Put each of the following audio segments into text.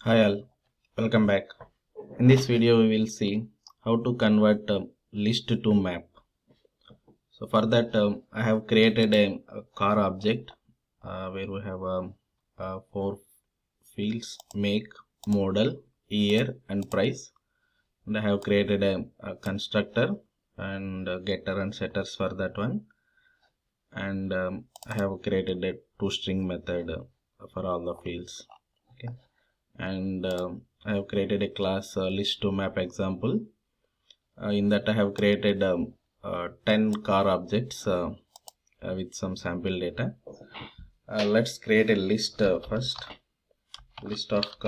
Hi all, welcome back. In this video we will see how to convert list to map. So for that I have created a car object where we have four fields: make, model, year and price. And I have created a constructor and getter and setters for that one. And I have created a toString method for all the fields. Okay. And I have created a class list to map example. In that I have created 10 car objects with some sample data. Let's create a list first. List of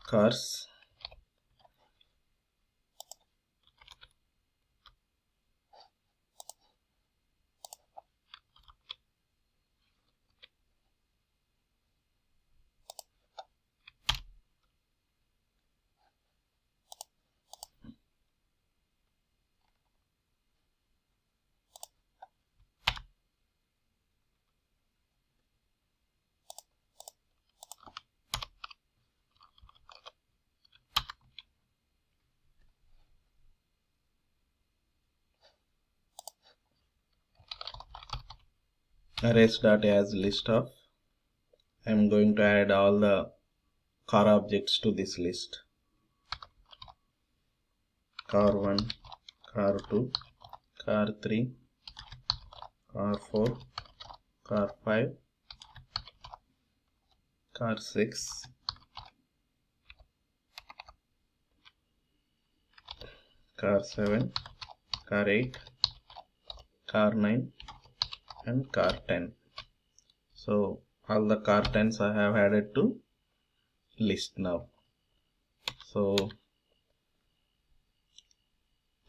cars. Arrays.as list of. I am going to add all the car objects to this list. Car 1, car 2, car 3, car 4, car 5, car 6, car 7, car 8, car 9 and car 10. So all the car 10s I have added to list now. So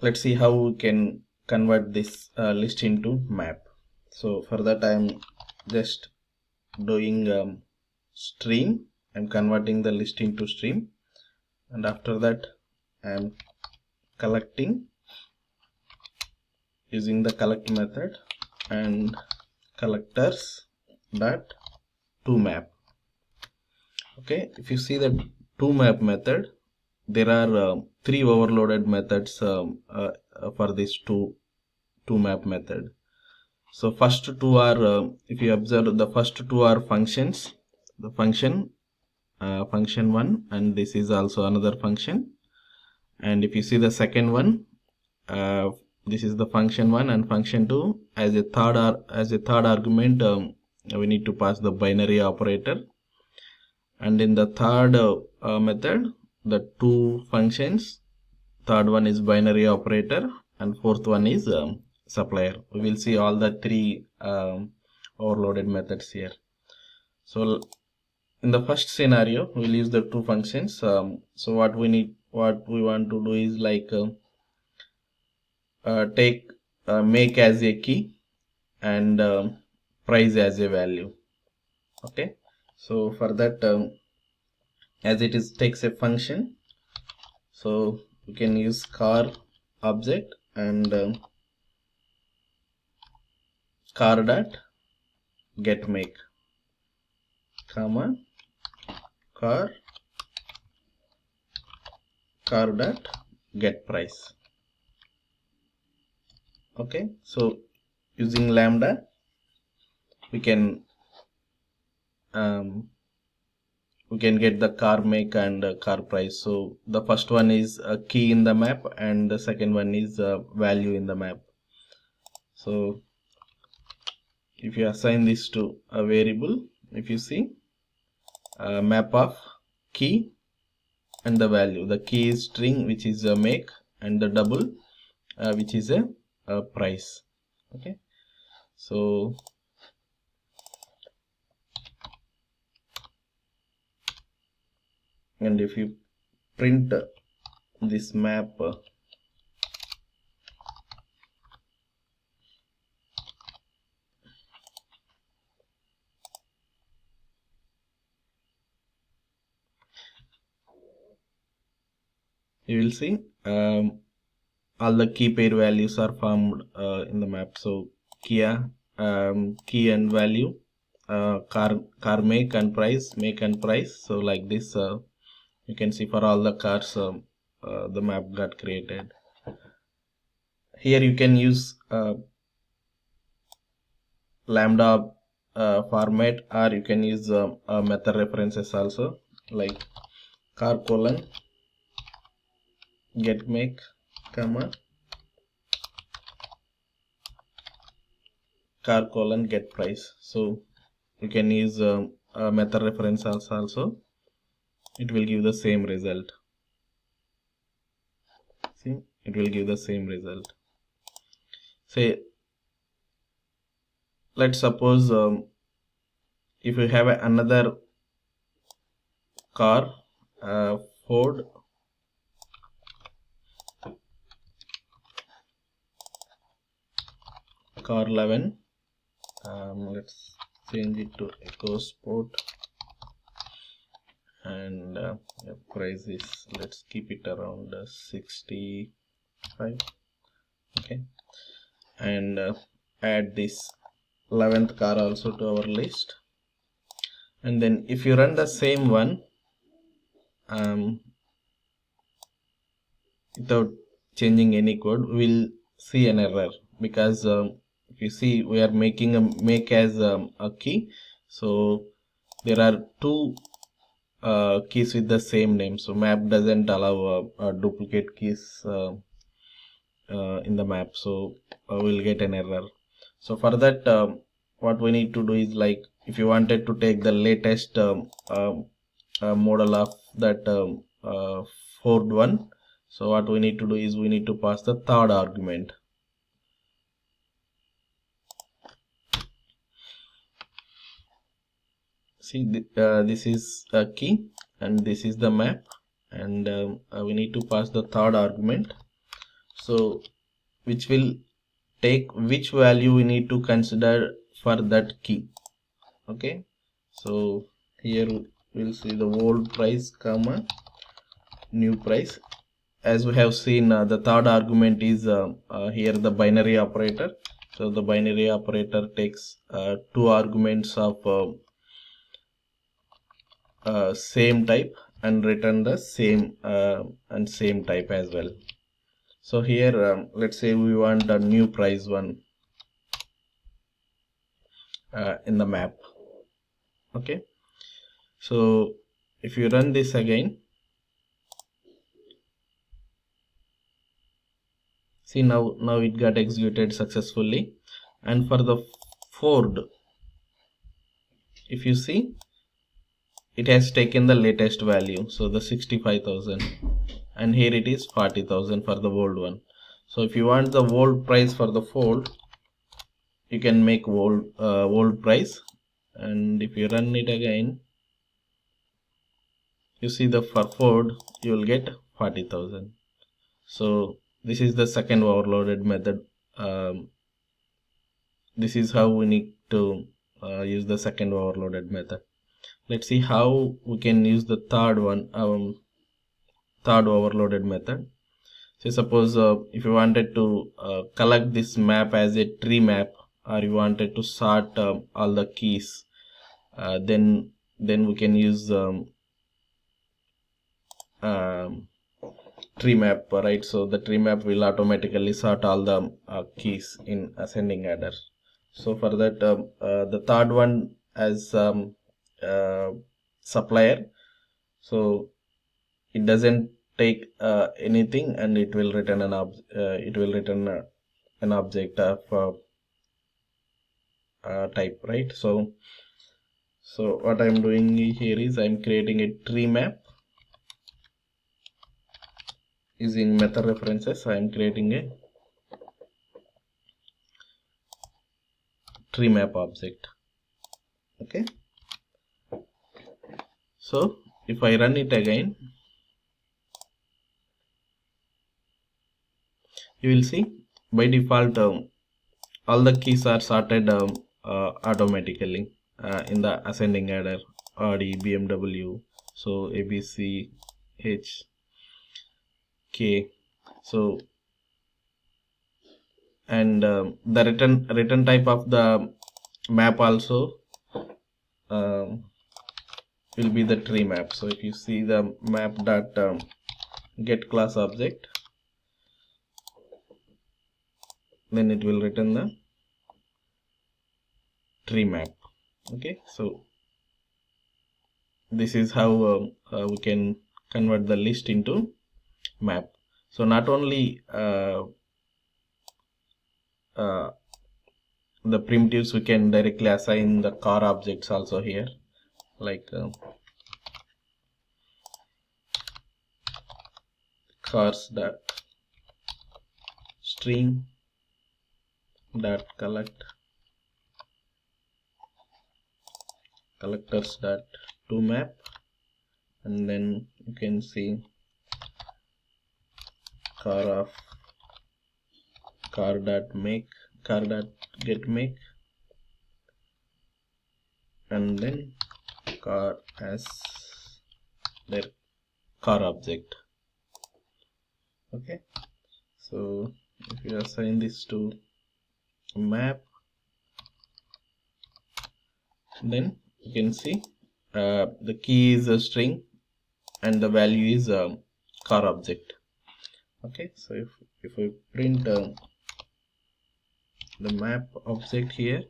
let's see how we can convert this list into map. So for that I am just doing stream. I'm converting the list into stream, and after that I am collecting using the collect method and collectors dot to map. Okay, if you see the to map method, there are three overloaded methods for this to map method. So first two are, if you observe, the first two are functions. The function 1, and this is also another function. And if you see the second one, this is the function 1 and function 2. As a third argument, we need to pass the binary operator. And in the third method, the two functions, third one is binary operator and fourth one is supplier. We will see all the three overloaded methods here. So in the first scenario, we'll use the two functions. So what we want to do is like take make as a key and price as a value. Okay, so for that, as it is takes a function, so we can use car object and car dot get make, comma car dot get price. Okay, so using lambda we can get the car make and car price. So the first one is a key in the map and the second one is a value in the map. So if you assign this to a variable, if you see map of key and the value, the key is string which is a make and the double which is a price. Okay, so and if you print this map, you will see all the key pair values are formed in the map. So key and value car make and price. So like this, you can see for all the cars, the map got created. Here you can use lambda format, or you can use method references also, like car colon get make comma car colon get price. So you can use a method reference also. It will give the same result. See, it will give the same result. Say, let's suppose if you have another car, Ford car 11, let's change it to EcoSport, and price is, let's keep it around 65. Okay, and add this 11th car also to our list. And then if you run the same one without changing any code, we'll see an error, because if you see, we are making a make as a key, so there are two keys with the same name, so map doesn't allow duplicate keys in the map, so we'll get an error. So for that, what we need to do is, like, if you wanted to take the latest model of that Ford one, so what we need to do is we need to pass the third argument. See, this is a key and this is the map, and we need to pass the third argument, so which will take which value we need to consider for that key. Okay, so here we'll see the old price comma new price. As we have seen, the third argument is here the binary operator. So the binary operator takes two arguments of same type and return the same and same type as well. So here, let's say we want a new price one in the map. Okay, so if you run this again, see, now it got executed successfully. And for the Ford, if you see, it has taken the latest value, so the 65,000, and here it is 40,000 for the old one. So if you want the old price for the Ford, you can make old price, and if you run it again, you see the for Ford you will get 40,000. So this is the second overloaded method. This is how we need to use the second overloaded method. Let's see how we can use the third one, third overloaded method. So suppose if you wanted to collect this map as a tree map, or you wanted to sort all the keys, then we can use tree map, right? So the tree map will automatically sort all the keys in ascending order. So for that, the third one as supplier, so it doesn't take anything, and it will return an object of type, right? So what I'm doing here is I'm creating a tree map using method references. I'm creating a tree map object. Okay, so if I run it again, you will see by default all the keys are sorted automatically in the ascending order: Audi, BMW, so A, B, C, H, K. So and the return type of the map also will be the tree map. So if you see the map dot get class object, then it will return the tree map. Okay, so this is how we can convert the list into map. So not only the primitives, we can directly assign the car objects also here, like cars dot string dot collectors dot to map, and then you can see car dot get make, and then car as their car object. Okay, so if you assign this to map, then you can see the key is a string and the value is a car object. Okay, so if we print the map object here,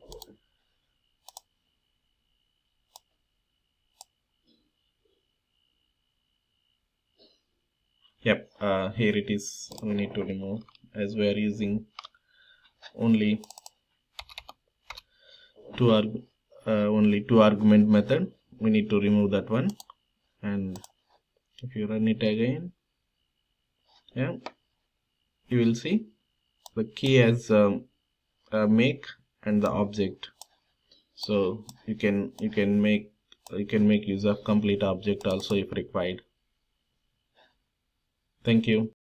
yep, here it is. We need to remove, as we are using only two argument method. We need to remove that one, and if you run it again, yeah, you will see the key as make and the object. So you can make use of complete object also if required. Thank you.